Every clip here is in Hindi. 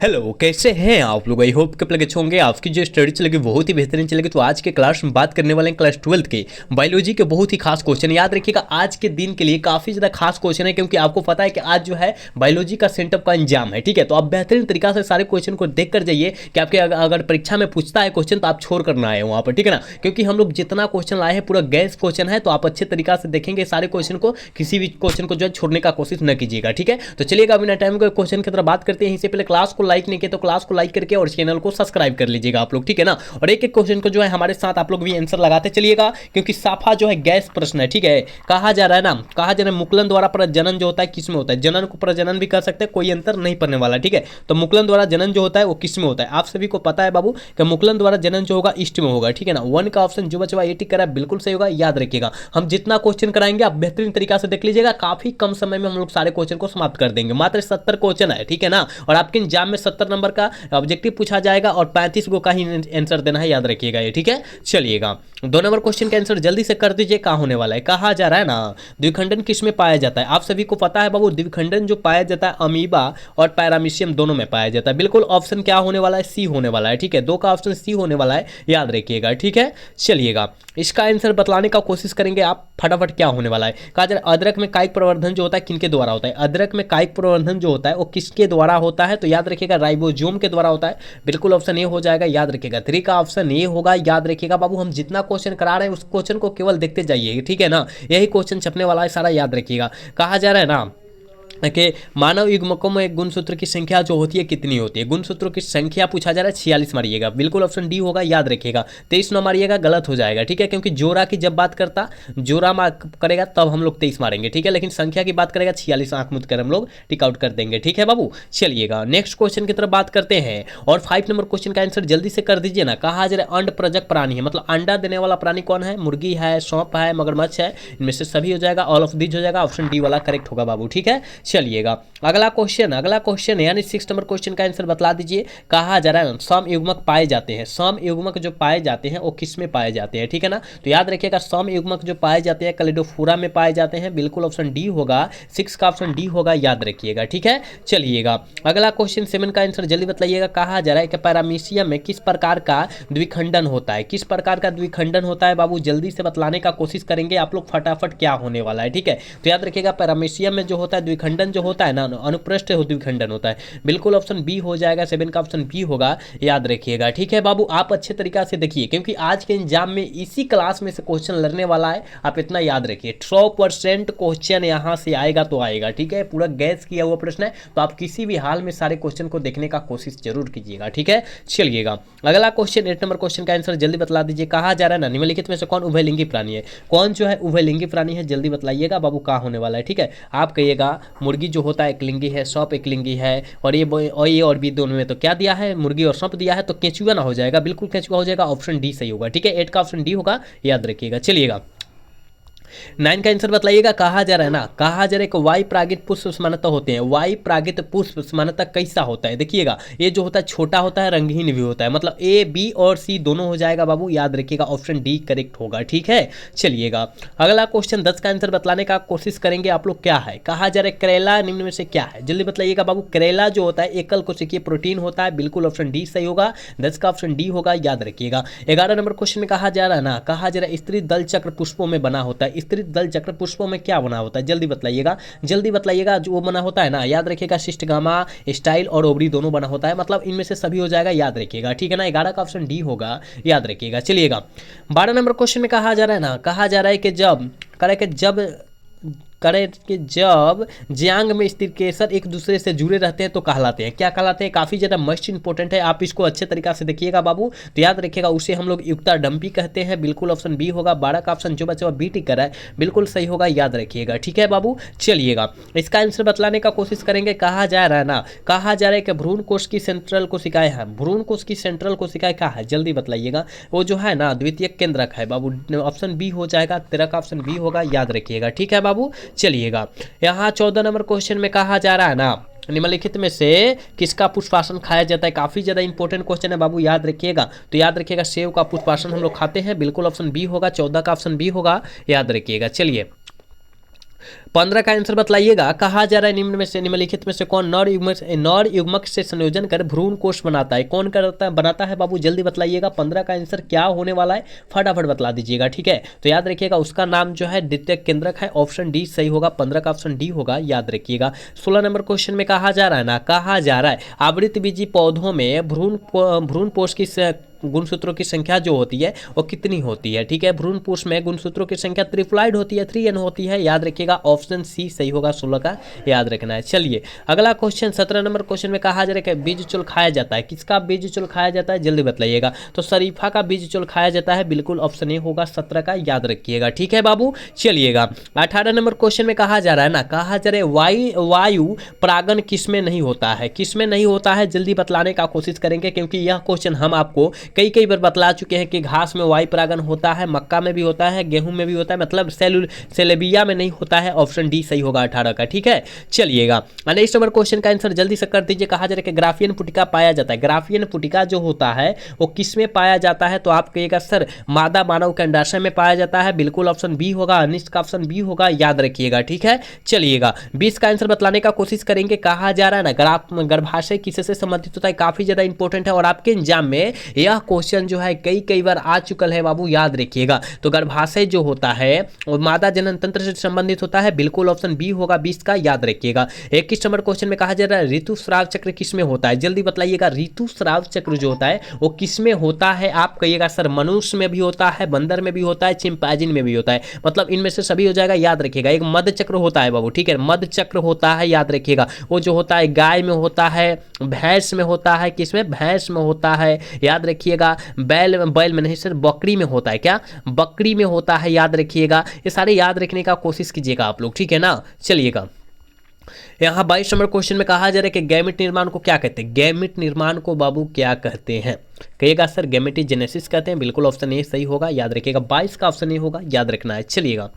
हेलो, कैसे हैं आप लोग। आई होप कि अच्छे होंगे। आपकी जो स्टडी चलेगी बहुत ही बेहतरीन चलेगी। तो आज के क्लास में बात करने वाले हैं क्लास 12 के बायोलॉजी के बहुत ही खास क्वेश्चन। याद रखिएगा आज के दिन के लिए काफ़ी ज़्यादा खास क्वेश्चन है, क्योंकि आपको पता है कि आज जो है बायोलॉजी का सेंटअप का एग्जाम है। ठीक है, तो आप बेहतरीन तरीका से सारे क्वेश्चन को देख कर जाइए कि आपके अगर परीक्षा में पूछता है क्वेश्चन तो आप छोड़ कर ना आए वहाँ पर। ठीक है ना, क्योंकि हम लोग जितना क्वेश्चन लाए हैं पूरा गैस क्वेश्चन है, तो आप अच्छे तरीका से देखेंगे सारे क्वेश्चन को, किसी भी क्वेश्चन को जो है छोड़ने का कोशिश न कीजिएगा। ठीक है, तो चलिएगा बिना टाइम को क्वेश्चन की तरफ बात करते हैं। इससे पहले क्लास को लाइक नहीं किया तो क्लास को लाइक करके और चैनल को सब्सक्राइब कर लीजिएगा आप लोग। ठीक है ना, और एक एक क्वेश्चन को जो है हमारे साथ आप लोग भी आंसर लगाते चलिएगा, क्योंकि साफा जो है गैस प्रश्न है। ठीक है, कहा जा रहा है ना, कहा जा रहा है मुकुलन द्वारा प्रजनन जो होता है किस में होता है। जनन को प्रजनन भी कर सकते हैं, कोई अंतर नहीं पड़ने वाला। ठीक है, तो मुकुलन द्वारा जनन जो होता है वो किस में होता है। आप सभी को पता है बाबू कि मुकुलन द्वारा जनन जो होगा ईस्ट में होगा। ठीक है ना, वन का ऑप्शन जो बचवा ए टिक करा बिल्कुल सही होगा। याद रखिएगा हम जितना क्वेश्चन कराएंगे आप बेहतरीन तरीका से देख लीजिएगा, काफी कम समय में हम लोग सारे क्वेश्चन को समाप्त कर देंगे। मात्र 70 क्वेश्चन है। ठीक है ना, और आपके एग्जाम में 70 नंबर का ऑब्जेक्टिव पूछा जाएगा और 35 गो का ही आंसर देना है। याद रखिएगा ये। ठीक है, चलिएगा 2 नंबर क्वेश्चन का आंसर जल्दी से कर दीजिए। क्या होने वाला है, कहा जा रहा है ना द्विखंडन किस में पाया जाता है। आप सभी को पता है बाबू द्विखंडन जो पाया जाता है अमीबा और पैरामीशियम दोनों में पाया जाता है। बिल्कुल ऑप्शन क्या होने वाला है, सी होने वाला है। ठीक है, 2 का ऑप्शन सी होने वाला है। याद रखिएगा। ठीक है, चलिएगा इसका आंसर बतलाने का कोशिश करेंगे आप फटाफट। क्या होने वाला है, कहा जा रहा है अदरक में कायिक प्रवर्धन जो होता है किनके द्वारा होता है। अदरक में कायिक प्रवर्धन जो होता है वो किसके द्वारा होता है, तो याद रखिएगा राइबोसोम के द्वारा होता है। बिल्कुल ऑप्शन ए हो जाएगा। याद रखिएगा 3 का ऑप्शन ए होगा। याद रखिएगा बाबू हम जितना क्वेश्चन करा रहे हैं उस क्वेश्चन को केवल देखते जाइए। ठीक है ना, यही क्वेश्चन छपने वाला है सारा। याद रखिएगा कहा जा रहा है ना कि मानव युग्मकों में गुणसूत्र की संख्या जो होती है कितनी होती है। गुणसूत्रों की संख्या पूछा जा रहा है 46 मारिएगा। बिल्कुल ऑप्शन डी होगा। याद रखिएगा 23 न मारिएगा, गलत हो जाएगा। ठीक है, क्योंकि जोड़ा की जब बात करता जोड़ा करेगा तब हम लोग 23 मारेंगे। ठीक है, लेकिन संख्या की बात करेगा 46 आंख मुद कर हम लोग टिक आउट कर देंगे। ठीक है बाबू, चलिएगा नेक्स्ट क्वेश्चन की तरफ बात करते हैं। और 5 नंबर क्वेश्चन का आंसर जल्दी से कर दीजिए ना। कहा जा रहा है अंड प्रजक प्राणी है, मतलब अंडा देने वाला प्राणी कौन है। मुर्गी है, सौंप है, मगरमच्छ है, इनमें से सभी हो जाएगा। ऑल ऑफ दिस हो जाएगा। ऑप्शन डी वाला करेक्ट होगा बाबू। ठीक है, चलिएगा अगला क्वेश्चन यानी 6 नंबर क्वेश्चन का आंसर बतला दीजिए। कहा जा रहा है सम युग्मक पाए जाते हैं। सम युग्मक जो पाए जाते हैं वो किस में पाए जाते हैं। ठीक है ना, तो याद रखिएगा सम युग्मक जो पाए जाते हैं कैलिडोफोरा में पाए जाते हैं। बिल्कुल ऑप्शन डी होगा। 6 का ऑप्शन डी होगा। याद रखिएगा। ठीक है, चलिएगा अगला क्वेश्चन 7 का आंसर जल्दी बताइएगा। कहा जा रहा है कि पैरामीशियम में किस प्रकार का द्विखंडन होता है। किस प्रकार का द्विखंडन होता है बाबू, जल्दी से बतलाने का कोशिश करेंगे आप लोग फटाफट। क्या होने वाला है, ठीक है, तो याद रखिएगा पैरामीशियम में जो होता है द्विखंडन जो होता है ना अनुप्रस्थ द्विखंडन होता है। बिल्कुल ऑप्शन बी हो जाएगा। 7 का ऑप्शन बी होगा। याद रखिएगा। ठीक है बाबू, आप अच्छे तरीका से देखिए, क्योंकि आज के एग्जाम में इसी क्लास में से क्वेश्चन लड़ने वाला है। आप इतना याद रखिए 100% क्वेश्चन यहां से आएगा तो आएगा। ठीक है, पूरा गैस किया हुआ प्रश्न है, तो आप किसी भी हाल में सारे क्वेश्चन को देखने का कोशिश जरूर कीजिएगा। ठीक है, चलिएगा अगला क्वेश्चन 8 नंबर क्वेश्चन का आंसर जल्दी बतला दीजिए। कहा जा रहा है ना निम्नलिखित में से कौन उभयलिंगी प्राणी है। कौन जो है उभयलिंगी प्राणी है, जल्दी बतलाइएगा बाबू। क्या होने वाला है, ठीक है, आप कहिएगा मुर्गी जो होता है एकलिंगी है, सौंप एकलिंगी है, और ये और बी दोनों में तो क्या दिया है, मुर्गी और सांप दिया है, तो केंचुआ ना हो जाएगा। बिल्कुल केंचुआ हो जाएगा। ऑप्शन डी सही होगा। ठीक है, 8 का ऑप्शन डी होगा। याद रखिएगा। चलिएगा 9 का आंसर बताइएगा। कहा जा रहा है ना, कहा जा रहा है कि वाई प्रागित पुष्प समानता होते हैं। वाई प्रागित पुष्प समानता कैसा होता है, देखिएगा ये जो होता है छोटा होता है, रंगहीन भी होता है, मतलब ए बी और सी दोनों हो जाएगा बाबू। याद रखिएगा ऑप्शन डी करेक्ट होगा। ठीक है, चलिएगा अगला क्वेश्चन 10 का आंसर बतलाने का कोशिश करेंगे आप लोग। क्या है, कहा जा रहा है करेला निम्न में से क्या है, जल्दी बताइएगा बाबू। करेला जो होता है एकल कोशिकीय प्रोटीन होता है। बिल्कुल ऑप्शन डी सही होगा। 10 का ऑप्शन डी होगा। याद रखिएगा 11 नंबर क्वेश्चन में कहा जा रहा है ना, कहा जा रहा है स्त्री दल चक्र पुष्पों में बना होता है। स्त्री दल चक्र पुष्पों में क्या बना होता है, जल्दी बतलाइएगा। जल्दी बतलाइएगा जो वो बना होता है ना, याद रखिएगा सिस्ट गामा स्टाइल और ओवरी दोनों बना होता है, मतलब इनमें से सभी हो जाएगा। याद रखिएगा। ठीक है ना, 11 का ऑप्शन डी होगा। याद रखिएगा। चलिएगा 12 नंबर क्वेश्चन में कहा जा रहा है ना, कहा जा रहा है कि जब ज्यांग में स्थिर केसर एक दूसरे से जुड़े रहते हैं तो कहलाते हैं। क्या कहलाते हैं, काफ़ी ज़्यादा मस्ट इंपॉर्टेंट है। आप इसको अच्छे तरीका से देखिएगा बाबू, तो याद रखिएगा उसे हम लोग युक्ता डंपी कहते हैं। बिल्कुल ऑप्शन बी होगा। 12 का ऑप्शन जो बचा हुआ बी टिक कर रहा है, बिल्कुल सही होगा। याद रखिएगा। ठीक है बाबू, चलिएगा इसका आंसर बतलाने का कोशिश करेंगे। कहा जा रहा है ना, कहा जा रहा है कि भ्रूण कोश की सेंट्रल कोशिकाएं हैं। भ्रूण कोश की सेंट्रल कोशिकाएं क्या है, जल्दी बतलाइएगा। वो जो है ना द्वितीयक केंद्रक है बाबू। ऑप्शन बी हो जाएगा। 13 का ऑप्शन बी होगा। याद रखिएगा। ठीक है बाबू, चलिएगा यहाँ 14 नंबर क्वेश्चन में कहा जा रहा है ना निम्नलिखित में से किसका पुष्पासन खाया जाता है। काफी ज्यादा इंपॉर्टेंट क्वेश्चन है बाबू। याद रखिएगा, तो याद रखिएगा सेव का पुष्पासन हम लोग खाते हैं। बिल्कुल ऑप्शन बी होगा। 14 का ऑप्शन बी होगा। याद रखिएगा। चलिए 15 का आंसर बतलाइएगा। कहा जा रहा है निम्न में से, निम्नलिखित में से कौन नर युग्मक से संयोजन कर भ्रूण कोष बनाता है? कौन करता है, बनाता है बाबू? जल्दी बतलाइएगा। 15 का आंसर क्या होने वाला है, फटाफट बतला दीजिएगा। ठीक है, तो याद रखिएगा उसका नाम जो है द्वितीयक केंद्रक है। ऑप्शन डी सही होगा, 15 का ऑप्शन डी होगा, याद रखिएगा। 16 नंबर क्वेश्चन में कहा जा रहा है ना, कहा जा रहा है आवृतबीजी पौधों में भ्रूण पोष की गुणसूत्रों की संख्या जो होती है वो कितनी होती है? ठीक है, भ्रूण पोष में गुणसूत्रों की संख्या ट्रिप्लॉइड होती है, 3n होती है, याद रखिएगा। ऑप्शन सी सही होगा, 16 का याद रखना है। चलिए अगला क्वेश्चन 17 नंबर क्वेश्चन में कहा जा रहा है कि बीज चुल खाया जाता है? किसका बीज चुल खाया जाता है, जल्दी बताइएगा। तो शरीफा का बीज चुल खाया जाता है, बिल्कुल ऑप्शन ए होगा, 17 का याद रखिएगा। ठीक है बाबू, चलिएगा 18 नंबर क्वेश्चन में कहा जा रहा है ना, कहा जा रहा है वायु परागन किसमें नहीं होता है? किसमें नहीं होता है, जल्दी बतलाने का कोशिश करेंगे, क्योंकि यह क्वेश्चन हम आपको कई बार बतला चुके हैं कि घास में वायु परागन होता है, मक्का में भी होता है, गेहूं में भी होता है, मतलब सेलेबिया में नहीं होता है। ऑप्शन डी सही होगा 18 का। ठीक है, चलिएगा नेक्स्ट नंबर क्वेश्चन का आंसर जल्दी से कर दीजिए। कहा जा रहा है कि ग्राफियन पुटिका पाया जाता है? ग्राफियन पुटिका जो होता है वो किसमें पाया जाता है? तो आप कहिएगा सर मादा मानव के अंडाशय में पाया जाता है, बिल्कुल ऑप्शन बी होगा, अनिष्ट का ऑप्शन बी होगा, याद रखिएगा। ठीक है, चलिएगा 20 का आंसर बतलाने का कोशिश करेंगे। कहा जा रहा है ना गर्भाशय किससे संबंधित होता है? काफी ज्यादा इंपॉर्टेंट है और आपके एग्जाम में यह क्वेश्चन जो है कई बार आ चुका है बाबू, याद रखिएगा। तो गर्भाशय जो होता है वो मादा जनन तंत्र से संबंधित होता है, बिल्कुल ऑप्शन बी होगा 20 का, याद रखिएगा। 21 नंबर क्वेश्चन में कहा जा रहा है ऋतुस्राव चक्र किसमें होता है? जल्दी बतलाइएगा। ऋतुस्राव चक्र जो होता है वो किसमें होता है? आप कहिएगा सर मनुष्य में भी होता है, बंदर में भी होता है, चिंपैंजी में भी होता है, मतलब इनमें से सभी हो जाएगा, याद रखिएगा। एक मध्य चक्र होता है बाबू, ठीक है, मध्य चक्र होता है, याद रखिएगा। वो जो होता है गाय में होता है, भैंस में होता है, किसमें? भैंस में होता है, याद रखिएगा। बैल में नहीं सर, बकरी में होता है। क्या? बकरी में होता है, याद रखिएगा। ये सारे याद रखने का कोशिश कीजिएगा आप लोग, ठीक है ना। चलिएगा यहाँ 22 नंबर क्वेश्चन में कहा जा रहा है कि गैमेट निर्माण को क्या कहते हैं? गैमेट निर्माण को बाबू क्या कहते हैं? कहिएगा सर गैमेटोजेनेसिस कहते हैं, बिल्कुल ऑप्शन ए सही होगा, याद रखिएगा। 22 का ऑप्शन ए होगा, याद रखना है। चलिएगा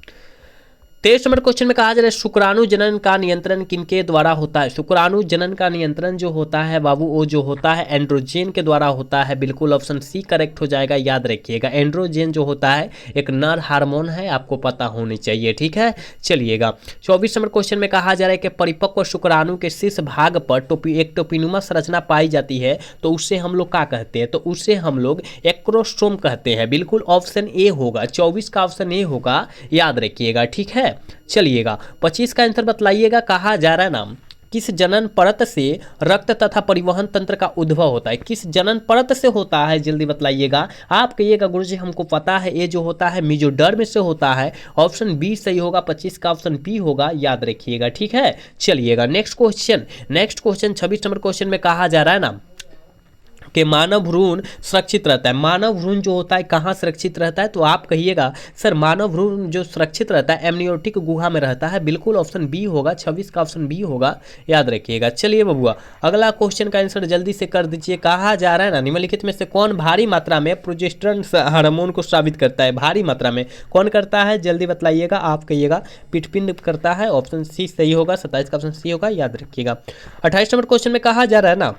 23 नंबर क्वेश्चन में कहा जा रहा है शुक्राणु जनन का नियंत्रण किनके द्वारा होता है? शुक्राणु जनन का नियंत्रण जो होता है बाबू वो जो होता है एंड्रोजन के द्वारा होता है, बिल्कुल ऑप्शन सी करेक्ट हो जाएगा, याद रखिएगा। एंड्रोजन जो होता है एक नर हार्मोन है, आपको पता होनी चाहिए, ठीक है। चलिएगा 24 नंबर क्वेश्चन में कहा जा रहा है कि परिपक्व शुक्राणु के शीर्ष भाग पर एक टोपिनुमा संरचना पाई जाती है, तो उससे हम लोग क्या कहते हैं? तो उससे हम लोग एक्रोस्टोम कहते हैं, बिल्कुल ऑप्शन ए होगा, 24 का ऑप्शन ए होगा, याद रखिएगा, ठीक है। चलिएगा 25 का आंसर बतलाइएगा। कहा जा रहा है नाम किस जनन परत से रक्त तथा परिवहन तंत्र का उद्भव होता है? किस जनन परत से होता है, जल्दी बतलाइएगा। आप कहिएगा गुरुजी हमको पता है, ये जो होता है मेजोडर्म से होता है, ऑप्शन बी सही होगा, 25 का ऑप्शन बी होगा, याद रखिएगा, ठीक है। चलिएगा नेक्स्ट क्वेश्चन 26 नंबर क्वेश्चन में कहा जा रहा है ना कि मानव भ्रूण सुरक्षित रहता है। मानव भ्रूण जो होता है कहाँ सुरक्षित रहता है? तो आप कहिएगा सर मानव भ्रूण जो सुरक्षित रहता है एमनियोटिक गुहा में रहता है, बिल्कुल ऑप्शन बी होगा, 26 का ऑप्शन बी होगा, याद रखिएगा। चलिए बबुआ अगला क्वेश्चन का आंसर जल्दी से कर दीजिए। कहा जा रहा है ना निम्नलिखित में से कौन भारी मात्रा में प्रोजेस्टेरोन हार्मोन को स्रावित करता है? भारी मात्रा में कौन करता है, जल्दी बतलाइएगा। आप कहिएगा पिटपिंड करता है, ऑप्शन सी सही होगा, 27 का ऑप्शन सी होगा, याद रखिएगा। 28 नंबर क्वेश्चन में कहा जा रहा है ना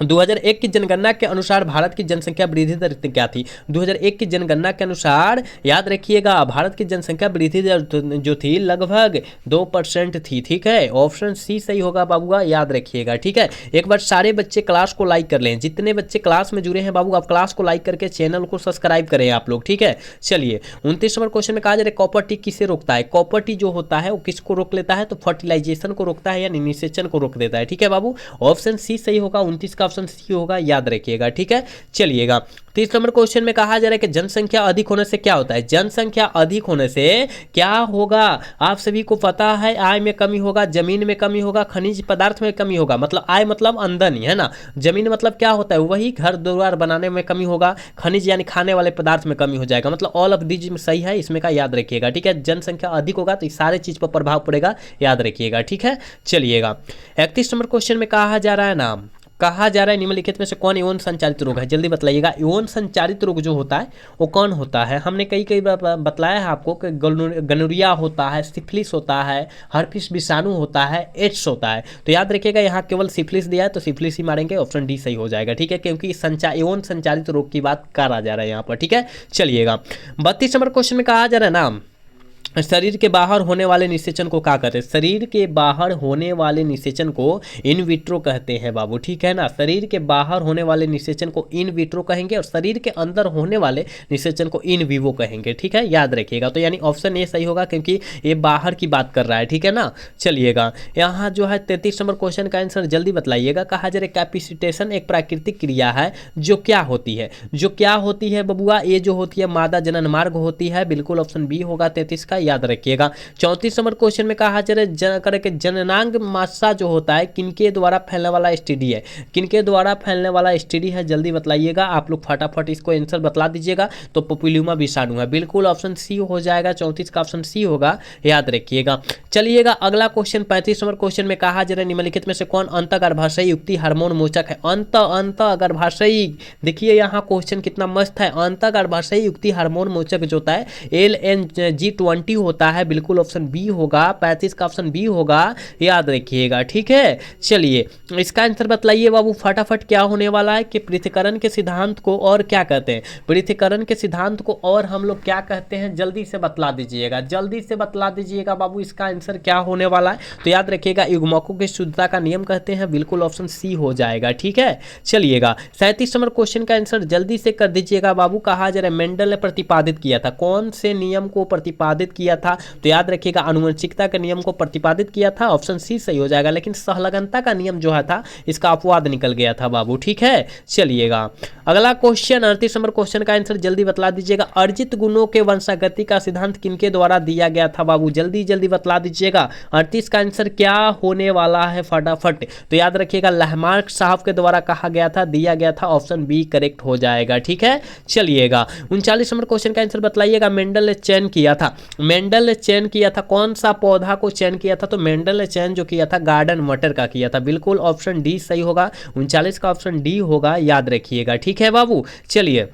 2001 की जनगणना के अनुसार भारत की जनसंख्या वृद्धि दर क्या थी? 2001 की जनगणना के अनुसार याद रखिएगा भारत की जनसंख्या वृद्धि दर जो थी लगभग 2% थी, ठीक है। ऑप्शन सी सही होगा बाबूआ, याद रखिएगा, ठीक है। एक बार सारे बच्चे क्लास को लाइक कर लें, जितने बच्चे क्लास में जुड़े हैं बाबू आप क्लास को लाइक करके चैनल को सब्सक्राइब करें आप लोग, ठीक है। चलिए 29 नंबर क्वेश्चन में कहा जा रहा है कॉपर टी किसे रोकता है? कॉपर टी जो होता है वो किसको रोक लेता है? तो फर्टिलाइजेशन को रोकता है या निषेचन को रोक देता है, ठीक है बाबू। ऑप्शन सी सही होगा, 29 का ऑप्शन सी होगा, याद रखिएगा, ठीक है। चलिएगा 30 नंबर क्वेश्चन में कहा जा रहा है कि जनसंख्या अधिक होने से क्या होता है? जनसंख्या अधिक होने से क्या होगा? आप सभी को पता है आय में कमी होगा, जमीन में कमी होगा, खनिज पदार्थ में कमी होगा, मतलब आय मतलब आमदनी है ना, जमीन मतलब क्या होता है? वही घर द्वार बनाने में कमी होगा, खनिज यानी खाने वाले पदार्थ में कमी हो जाएगा, मतलब ऑल ऑफ दीज में सही है, इसमें का याद रखिएगा, ठीक है। जनसंख्या अधिक होगा तो इस सारे चीज पर प्रभाव पड़ेगा, याद रखिएगा, ठीक है। चलिएगा 31 नंबर क्वेश्चन में कहा जा रहा है ना कहा जा रहा है निम्नलिखित में से कौन यौन संचालित रोग है? जल्दी बतलाइएगा। यौन संचालित रोग जो होता है वो कौन होता है? हमने कई बार बतलाया है आपको कि गनोरिया होता है, सिफिलिस होता है, हर्पिस विषाणु होता है, एड्स होता है। तो याद रखिएगा यहाँ केवल सिफिलिस दिया है तो सिफिलिस ही मारेंगे, ऑप्शन डी सही हो जाएगा, ठीक है, क्योंकि यौन संचालित रोग की बात करा जा रहा है यहाँ पर, ठीक है। चलिएगा 32 नंबर क्वेश्चन में कहा जा रहा है ना शरीर के बाहर होने वाले निषेचन को क्या कहते हैं? शरीर के बाहर होने वाले निषेचन को इन विट्रो कहते हैं बाबू, ठीक है ना। शरीर के बाहर होने वाले निषेचन को इन विट्रो कहेंगे और शरीर के अंदर होने वाले निषेचन को इन विवो कहेंगे, ठीक है, याद रखिएगा। तो यानी ऑप्शन ए सही होगा क्योंकि ये बाहर की बात कर रहा है, ठीक है ना। चलिएगा, यहाँ जो है 33 नंबर क्वेश्चन का आंसर जल्दी बतलाइएगा। कहा जा रहा है कैपिसिटेशन एक प्राकृतिक क्रिया है जो क्या होती है? जो क्या होती है बबुआ? ये जो होती है मादा जनन मार्ग होती है, बिल्कुल ऑप्शन बी होगा 33 का, याद रखिएगा। 34 नंबर क्वेश्चन में कहा जा रहा है जननांग मासा जो होता है किनके द्वारा फैलने वाला एसटीडी है? किनके द्वारा फैलने वाला एसटीडी है, जल्दी बतलाइएगा। आप लोग फटाफट इसको आंसर बतला दीजिएगा। तो पॉपुलियुमा विषाणु है, बिल्कुल ऑप्शन सी हो जाएगा। 34 का ऑप्शन सी होगा, याद रखिएगा। चलिएगा, अगला क्वेश्चन 35 नंबर क्वेश्चन में कहा जा रहा है निम्नलिखित में से कौन अंतःगर्भाशयी युक्ति हार्मोन मोचक है? अंतःगर्भाशयी, देखिए यहाँ क्वेश्चन कितना मस्त है। अंतःगर्भाशयी युक्ति हार्मोन मोचक जो होता है LNG20 होता है, बिल्कुल ऑप्शन बी होगा। 35 का ऑप्शन बी होगा, याद रखिएगा, ठीक है। चलिए, इसका आंसर बतलाइए बाबू फटाफट। क्या होने वाला है कि पृथक्करण के सिद्धांत को और क्या कहते हैं? पृथक्करण के सिद्धांत को और हम लोग क्या कहते हैं, जल्दी से बतला दीजिएगा, जल्दी से बतला दीजिएगा बाबू। इसका आंसर क्या होने वाला है? तो याद रखिएगा युग्मकों की शुद्धता का नियम कहते हैं, बिल्कुल ऑप्शन सी हो जाएगा, ठीक है। चलिएगा, 37 नंबर क्वेश्चन का आंसर जल्दी से कर दीजिएगा बाबू। कहा जा रहा है मेंडल ने प्रतिपादित किया था, कौन से नियम को प्रतिपादित किया था? तो याद रखिएगा आनुवंशिकता के नियम को प्रतिपादित किया था, ऑप्शन सी सही हो जाएगा। लेकिन सहलगनता का नियम जो है था, इसका अपवाद निकल गया था बाबू, ठीक है। चलिएगा, अगला क्वेश्चन 38 नंबर क्वेश्चन का आंसर जल्दी बतला दीजिएगा। अर्जित गुणों के वंशागति का सिद्धांत किनके द्वारा दिया गया था बाबू? जल्दी जल्दी बतला दीजिएगा। 38 का आंसर क्या होने वाला है फटाफट? तो याद रखिएगा लहमार्क साहब के द्वारा कहा गया था, दिया गया था, ऑप्शन बी करेक्ट हो जाएगा, ठीक है। चलिएगा, 39 नंबर क्वेश्चन का आंसर बतलाइएगा। मेंडल ने चयन किया था, मेंडल ने चयन किया था कौन सा पौधा को चयन किया था? तो मेंडल ने चयन जो किया था गार्डन मटर का किया था, बिल्कुल ऑप्शन डी सही होगा। 39 का ऑप्शन डी होगा, याद रखिएगा, ठीक है बाबू। चलिए,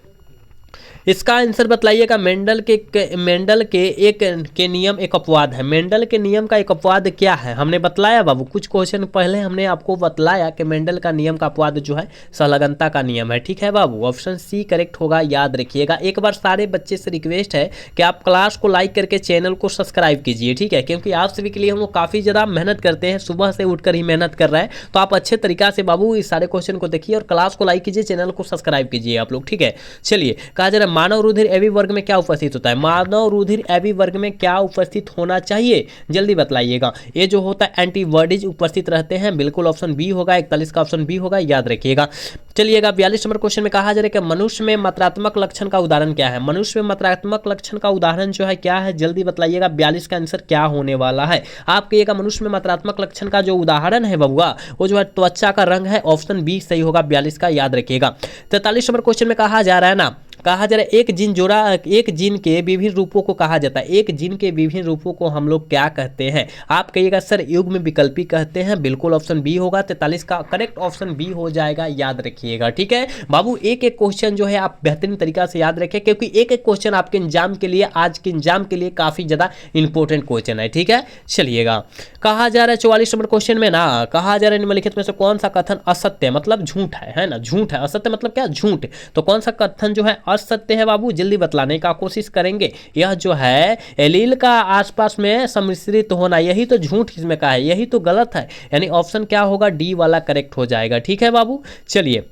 इसका आंसर बतलाइएगा। मेंडल के एक के नियम एक अपवाद है। मेंडल के नियम का एक अपवाद क्या है? हमने बतलाया बाबू, कुछ क्वेश्चन पहले हमने आपको बतलाया कि मेंडल का नियम का अपवाद जो है संलग्नता का नियम है, ठीक है बाबू। ऑप्शन सी करेक्ट होगा, याद रखिएगा। एक बार सारे बच्चे से रिक्वेस्ट है कि आप क्लास को लाइक करके चैनल को सब्सक्राइब कीजिए, ठीक है, क्योंकि आप सभी के लिए हम लोग काफ़ी ज़्यादा मेहनत करते हैं, सुबह से उठकर ही मेहनत कर रहे हैं। तो आप अच्छे तरीका से बाबू इस सारे क्वेश्चन को देखिए और क्लास को लाइक कीजिए, चैनल को सब्सक्राइब कीजिए आप लोग, ठीक है। चलिए, कहा जा रहा है मानव रुधिर एबी वर्ग में क्या उपस्थित होता है? मानव रुधिर एबी वर्ग में क्या उपस्थित होना चाहिए, जल्दी बतलाइएगा। ये जो होता है एंटीबॉडीज उपस्थित रहते हैं, बिल्कुल ऑप्शन बी होगा। 41 का ऑप्शन बी होगा, याद रखिएगा। चलिएगा, 42 नंबर क्वेश्चन में कहा जा रहा है कि मनुष्य में मात्रात्मक लक्षण का उदाहरण क्या है? मनुष्य में मात्रात्मक लक्षण का उदाहरण जो है क्या है, जल्दी बतलाइएगा। 42 का आंसर क्या होने वाला है? आप कहिएगा मनुष्य में मात्रात्मक लक्षण का जो उदाहरण है बबुआ, वो जो है त्वचा का रंग है, ऑप्शन बी सही होगा। 42 का, याद रखिएगा। 43 नंबर क्वेश्चन में कहा जा रहा है ना, कहा जा रहा है एक जीन जोड़ा, एक जीन के विभिन्न रूपों को कहा जाता है। एक जीन के विभिन्न रूपों को हम लोग क्या कहते हैं? आप कहिएगा सर युग्म विकल्पी कहते हैं, बिल्कुल ऑप्शन बी होगा। 43 का करेक्ट ऑप्शन बी हो जाएगा, याद रखिएगा, ठीक है बाबू। एक एक क्वेश्चन जो है आप बेहतरीन तरीका से याद रखें, क्योंकि एक एक क्वेश्चन आपके एग्जाम के लिए, आज के एग्जाम के लिए काफी ज्यादा इंपॉर्टेंट क्वेश्चन है, ठीक है। चलिएगा, कहा जा रहा है 44 नंबर क्वेश्चन में ना, कहा जा रहा है निम्नलिखित में से कौन सा कथन असत्य मतलब झूठ है ना? झूठ है, असत्य मतलब क्या? झूठ। तो कौन सा कथन जो है असत्य है बाबू, जल्दी बतलाने का कोशिश करेंगे। यह जो है एलील का आसपास में सम्मिश्रित होना, यही तो झूठ इसमें का है, यही तो गलत है। यानी ऑप्शन क्या होगा? डी वाला करेक्ट हो जाएगा, ठीक है बाबू। चलिए,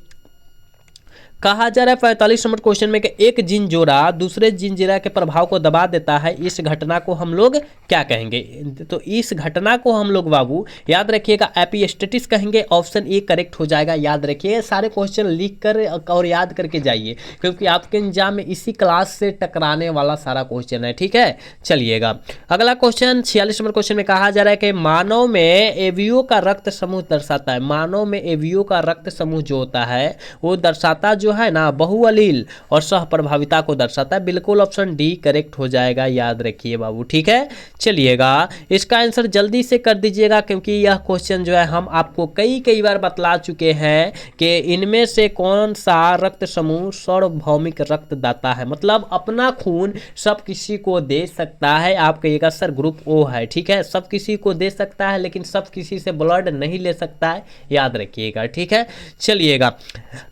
कहा जा रहा है 45 नंबर क्वेश्चन में कि एक जीन जोड़ा दूसरे जीन जोड़ा के प्रभाव को दबा देता है, इस घटना को हम लोग क्या कहेंगे? तो इस घटना को हम लोग बाबू याद रखिएगा एपिस्टेटिस कहेंगे, ऑप्शन ए करेक्ट हो जाएगा, याद रखिए। सारे क्वेश्चन लिख कर और याद करके जाइए, क्योंकि आपके एग्जाम में इसी क्लास से टकराने वाला सारा क्वेश्चन है, ठीक है। चलिएगा, अगला क्वेश्चन 46 नंबर क्वेश्चन में कहा जा रहा है कि मानव में एवियो का रक्त समूह दर्शाता है। मानव में एवियो का रक्त समूह जो होता है वो दर्शाता जो है ना बहुअलील और सह प्रभाविता को दर्शाता है, बिल्कुल ऑप्शन डी करेक्ट हो जाएगा, याद रखिए बाबू, ठीक है। चलिएगा, इसका आंसर जल्दी से कर दीजिएगा, क्योंकि यह क्वेश्चन जो है हम आपको कई बार बतला चुके हैं कि इनमें से कौन सा रक्त समूह सार्वभौमिक रक्तदाता है, मतलब अपना खून सब किसी को दे सकता है। आप कहिएगा सर ग्रुप ओ है, ठीक है, सब किसी को दे सकता है, लेकिन सब किसी से ब्लड नहीं ले सकता है, याद रखिएगा, ठीक है। चलिएगा,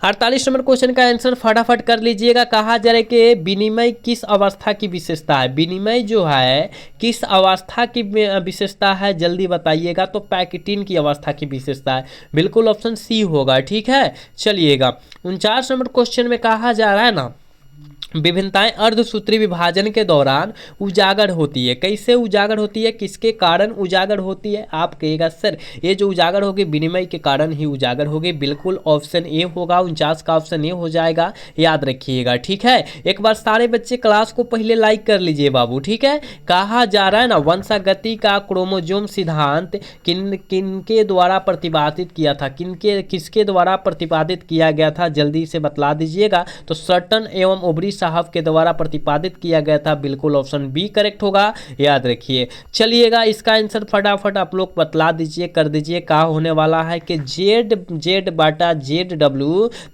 48 नंबर क्वेश्चन क्वेश्चन का आंसर फटाफट कर लीजिएगा। कहा जा रहा है कि विनिमय किस अवस्था की विशेषता है? विनिमय जो है किस अवस्था की विशेषता है, जल्दी बताइएगा। तो पैकेटिन की अवस्था की विशेषता है, बिल्कुल ऑप्शन सी होगा। ठीक है, चलिएगा 49 नंबर क्वेश्चन में कहा जा रहा है ना, विभिन्नताएं अर्धसूत्री विभाजन के दौरान उजागर होती है। कैसे उजागर होती है, किसके कारण उजागर होती है? आप कहिएगा सर ये जो उजागर होगी विनिमय के कारण ही उजागर होगी, बिल्कुल ऑप्शन ए होगा। 49 का ऑप्शन ए हो जाएगा, याद रखिएगा। ठीक है, एक बार सारे बच्चे क्लास को पहले लाइक कर लीजिए बाबू। ठीक है, कहा जा रहा है ना, वंशागति का क्रोमोजोम सिद्धांत किनके द्वारा प्रतिपादित किया था? किसके द्वारा प्रतिपादित किया गया था, जल्दी से बतला दीजिएगा। तो सर्टन एवं ओबरी साहब के द्वारा प्रतिपादित किया गया था, बिल्कुल ऑप्शन बी करेक्ट होगा, याद रखिए। चलिएगा इसका आंसर फटाफट आप लोग बतला दीजिए, कर दीजिए। क्या होने वाला है कि ZZ/ZW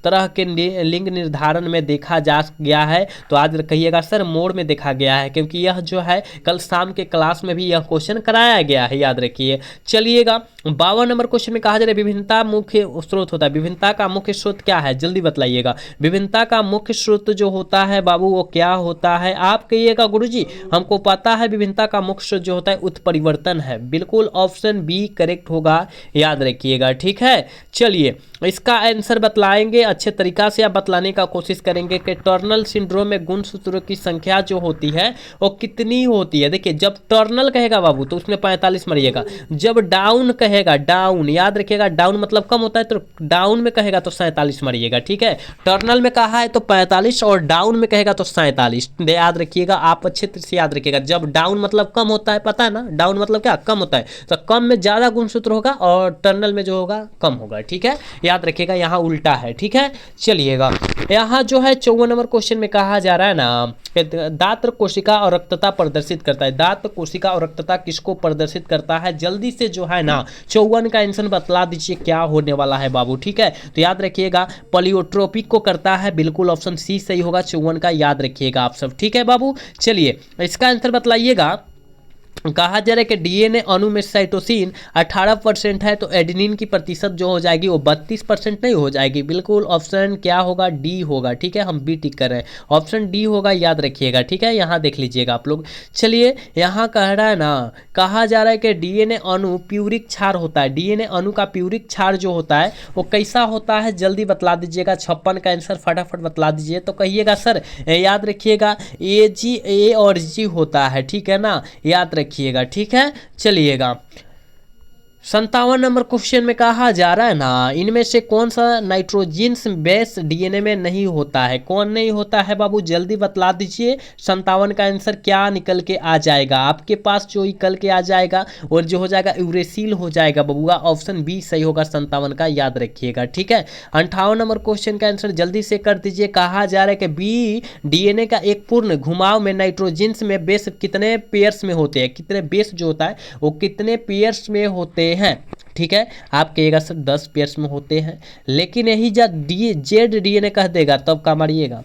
तरह के लिंग निर्धारण में देखा जा गया है। तो आज कहिएगा सर मोड में देखा गया है, क्योंकि यह जो है कल शाम के क्लास में भी यह क्वेश्चन कराया गया है, याद रखिए। चलिएगा 52 नंबर क्वेश्चन में कहा जा रहा है विभिन्नता मुख्य स्रोत होता है। विभिन्नता का मुख्य स्रोत क्या है, जल्दी बतलाइएगा। विभिन्नता का मुख्य स्रोत जो होता है बाबू वो क्या होता है? आप कहिएगा गुरुजी हमको पता है विभिन्नता का मुख्य स्रोत जो होता है उत्परिवर्तन है, बिल्कुल ऑप्शन बी करेक्ट होगा, याद रखिएगा। ठीक है, चलिए इसका आंसर बतलाएंगे अच्छे तरीका से, आप बतलाने का कोशिश करेंगे कि टर्नल सिंड्रोम में गुणसूत्रों की संख्या जो होती है वो कितनी होती है। देखिए जब टर्नल कहेगा बाबू तो उसमें 45 मरिएगा, जब डाउन कहेगा, डाउन याद रखिएगा, डाउन मतलब कम होता है, तो डाउन में कहेगा तो 47 मरिएगा। ठीक है, टर्नल में कहा है तो 45 और डाउन में कहेगा तो 47, याद रखिएगा। आप अच्छे तरह से याद रखिएगा, जब डाउन मतलब कम होता है, पता है ना, डाउन मतलब क्या, कम होता है, तो कम में ज्यादा गुणसूत्र होगा और टर्नल में जो होगा कम होगा। ठीक है, याद रखिएगा, यहाँ उल्टा है। ठीक है, चलिएगा यहाँ जो है 54 नंबर क्वेश्चन में कहा जा रहा है ना, दात्र कोशिका और रक्तता प्रदर्शित करता है। दात्र कोशिका और रक्तता किसको प्रदर्शित करता है, जल्दी से जो है ना 54 का आंसर बतला दीजिए क्या होने वाला है बाबू। ठीक है, तो याद रखिएगा पलियोट्रोपिक को करता है, बिल्कुल ऑप्शन सी सही होगा 54 का, याद रखिएगा आप सब। ठीक है बाबू, चलिए इसका आंसर बतलाइएगा। कहा जा रहा है कि डीएनए अणु में साइटोसिन 18% है, तो एडेनिन की प्रतिशत जो हो जाएगी वो 32% नहीं हो जाएगी, बिल्कुल ऑप्शन क्या होगा, डी होगा। ठीक है, हम बी टिक कर रहे हैं, ऑप्शन डी होगा, याद रखिएगा। ठीक है, यहाँ देख लीजिएगा आप लोग। चलिए यहाँ कह रहा है ना, कहा जा रहा है कि डीएनए अणु प्यूरिक क्षार होता है। डीएनए अणु का प्यूरिक क्षार जो होता है वो कैसा होता है, जल्दी बतला दीजिएगा। 56 का आंसर फटाफट बतला दीजिए। तो कहिएगा सर याद रखिएगा ए और जी होता है। ठीक है ना, याद रखिएगा। ठीक है, चलिएगा 57 नंबर क्वेश्चन में कहा जा रहा है ना, इनमें से कौन सा नाइट्रोजन बेस डीएनए में नहीं होता है? कौन नहीं होता है बाबू, जल्दी बतला दीजिए। 57 का आंसर क्या निकल के आ जाएगा आपके पास, जो निकल के आ जाएगा और जो हो जाएगा यूरेसिल हो जाएगा बबुआ, ऑप्शन बी सही होगा 57 का, याद रखिएगा। ठीक है, 58 नंबर क्वेश्चन का आंसर जल्दी से कर दीजिए। कहा जा रहा है कि बी डीएनए का एक पूर्ण घुमाव में नाइट्रोजन में बेस कितने पेयर्स में होते हैं, कितने बेस जो होता है वो कितने पेयर्स में होते हैं? ठीक है, आप कहिएगा सर 10 पेयर्स में होते हैं, लेकिन यही जब जेड डीएनए कह देगा तब का मारिएगा,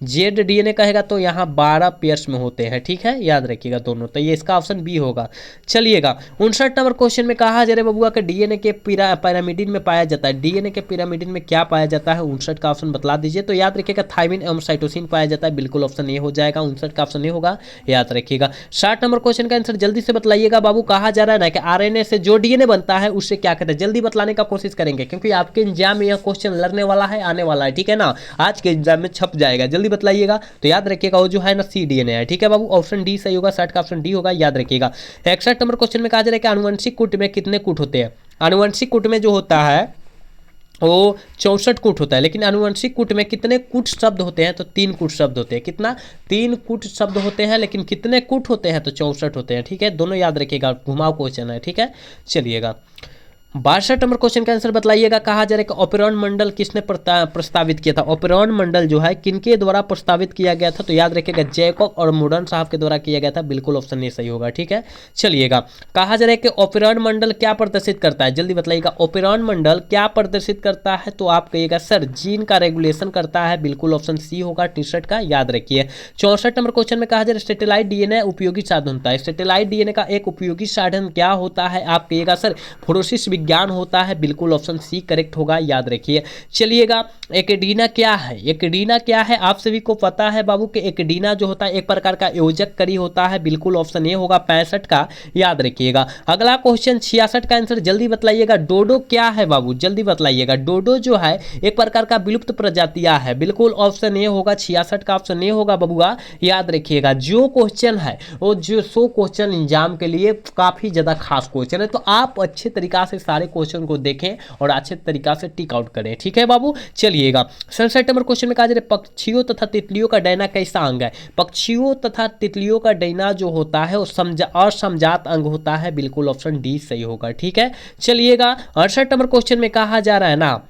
जेड डीएनए कहेगा तो यहाँ 12 पेयर्स में होते हैं। ठीक है, याद रखिएगा दोनों, तो ये इसका ऑप्शन बी होगा। चलिएगा 59 नंबर क्वेश्चन में कहा जा रहा है बबुआ के डीएनए के पिरामिडिन में पाया जाता है। डीएनए के पिरामिडिन में क्या पाया जाता है, 59 का ऑप्शन बतला दीजिए। तो याद रखिएगा थायमिन एवं साइटोसिन पाया जाता है, बिल्कुल ऑप्शन ए हो जाएगा, 59 का ऑप्शन ए होगा, याद रखिएगा। 60 नंबर क्वेश्चन का आंसर जल्दी से बतलाइएगा बाबू। कहा जा रहा है ना कि आरएनए से जो डीएनए बनता है उससे क्या कहते हैं, जल्दी बतलाने का कोशिश करेंगे, क्योंकि आपके एग्जाम में यह क्वेश्चन लड़ने वाला है, आने वाला है। ठीक है ना, आज के एग्जाम में छप जाएगा, जल्दी बतलाइएगा। तो याद रखिएगा वो जो है ना सी डीएनए है। ठीक है बाबू, ऑप्शन डी सही होगा, 60 का ऑप्शन डी होगा, याद रखिएगा। 61 नंबर क्वेश्चन में कहा जा रहा है कि आनुवंशिक कूट में कितने कूट होते हैं? आनुवंशिक कूट में जो होता है वो 64 कूट होता है, लेकिन आनुवंशिक कूट में कितने कूट शब्द होते हैं? तो 3 कूट शब्द होते हैं। कितना? 3 कूट शब्द होते हैं, लेकिन कितने कूट होते हैं? तो 64 होते हैं। ठीक है, दोनों याद रखिएगा, घुमाव क्वेश्चन है। ठीक है, चलिएगा 62 नंबर क्वेश्चन का आंसर बतलाइएगा। कहा जा रहा है कि ऑपेरॉन मंडल किसने प्रस्तावित किया था? ऑपेरॉन मंडल जो है किनके द्वारा प्रस्तावित किया गया था? तो याद रखिएगा जैकब और मोडर्न साहब के द्वारा किया गया था, बिल्कुल ऑप्शन ए सही होगा। ठीक है, चलिएगा कहा जा रहा है कि ऑपेरॉन मंडल क्या प्रदर्शित करता है, जल्दी बतलाइएगा। ऑपेरॉन मंडल क्या प्रदर्शित करता है? तो आप कहिएगा सर जीन का रेगुलेशन करता है, बिल्कुल ऑप्शन सी होगा 63 का, याद रखिए। 64 नंबर क्वेश्चन में कहा जा रहा है सैटेलाइट डीएनए उपयोगी साधन होता है। सैटेलाइट डीएनए का एक उपयोगी साधन क्या होता है? आप कहिएगा सर फोरेंसिक विज्ञान होता है, बिल्कुल ऑप्शन सी करेक्ट होगा, याद रखिए। चलिएगा, एकेडीना क्या है? एकेडीना क्या है आप सभी को पता है बाबू कि एकेडीना जो होता है एक प्रकार का योजक करी होता है, बिल्कुल ऑप्शन ए होगा 65 का, याद रखिएगा। अगला क्वेश्चन 66 का आंसर जल्दी बतलाइएगा। डोडो क्या है बाबू, जल्दी बतलाइएगा। डोडो जो है एक प्रकार का विलुप्त प्रजातियां है, बिल्कुल ऑप्शन ए होगा, 66 का ऑप्शन ए होगा बबुआ, याद रखिएगा। जो क्वेश्चन है वो जो 100 क्वेश्चन एग्जाम के लिए काफी ज्यादा खास क्वेश्चन है, तो आप अच्छे तरीका से सारे क्वेश्चन को देखें और अच्छे तरीका से टिक आउट करें, ठीक है बाबू। चलिएगा, 67 नंबर क्वेश्चन में कहा जा रहा है पक्षियों तथा तितलियों का डैना कैसा अंग है? पक्षियों तथा तितलियों का डैना जो होता है वो असमजात अंग होता है, बिल्कुल ऑप्शन डी सही होगा, ठीक है। चलिएगा, 68 नंबर क्वेश्चन में कहा जा रहा है ना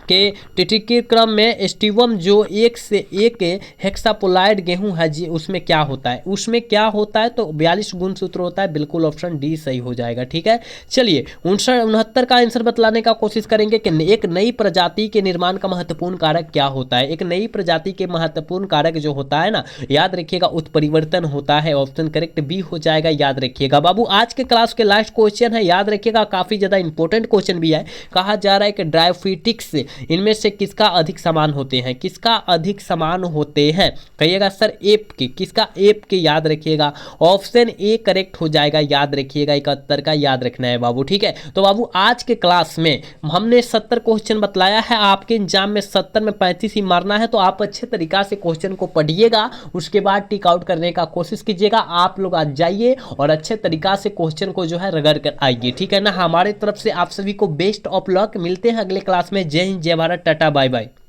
के टिटिकी क्रम में स्टीवम जो एक से एक हेक्सापोलाइड गेहूं है जी, उसमें क्या होता है? उसमें क्या होता है? तो 42 गुणसूत्र होता है, बिल्कुल ऑप्शन डी सही हो जाएगा, ठीक है। चलिए, 69 का आंसर बतलाने का कोशिश करेंगे कि एक नई प्रजाति के निर्माण का महत्वपूर्ण कारक क्या होता है? एक नई प्रजाति के महत्वपूर्ण कारक जो होता है ना, याद रखिएगा, उत्परिवर्तन होता है, ऑप्शन करेक्ट बी हो जाएगा, याद रखिएगा बाबू। आज के क्लास के लास्ट क्वेश्चन है, याद रखिएगा, काफी ज्यादा इंपॉर्टेंट क्वेश्चन भी है। कहा जा रहा है कि ड्रायोफिटिक्स इनमें से किसका अधिक समान होते हैं? किसका अधिक समान होते हैं? कहिएगा सर एप के, किसका? एप के, याद रखिएगा, ऑप्शन ए करेक्ट हो जाएगा, याद रखिएगा, 71 का याद रखना है बाबू, ठीक है। तो बाबू आज के क्लास में हमने 70 क्वेश्चन बतलाया है, आपके एग्जाम में 70 में 35 ही मारना है, तो आप अच्छे तरीका से क्वेश्चन को पढ़िएगा, उसके बाद टिक आउट करने का कोशिश कीजिएगा। आप लोग आज जाइए और अच्छे तरीका से क्वेश्चन को जो है रगड़ कर आइए, ठीक है ना। हमारे तरफ से आप सभी को बेस्ट ऑफ लक, मिलते हैं अगले क्लास में। जय हिंद, जय भारत, टाटा, बाय बाय।